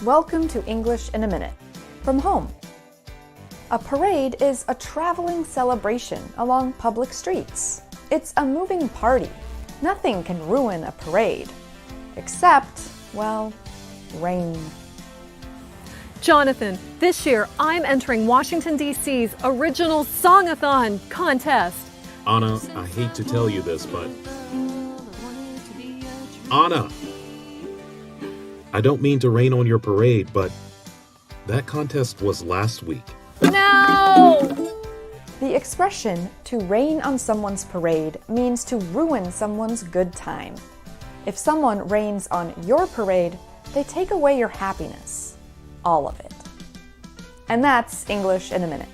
Welcome to English in a Minute, from home. A parade is a traveling celebration along public streets. It's a moving party. Nothing can ruin a parade, except, well, rain. Jonathan, this year I'm entering Washington, D.C.'s original Song-a-Thon contest. Anna, I hate to tell you this, but... Anna! I don't mean to rain on your parade, but that contest was last week. No! The expression to rain on someone's parade means to ruin someone's good time. If someone rains on your parade, they take away your happiness. All of it. And that's English in a Minute.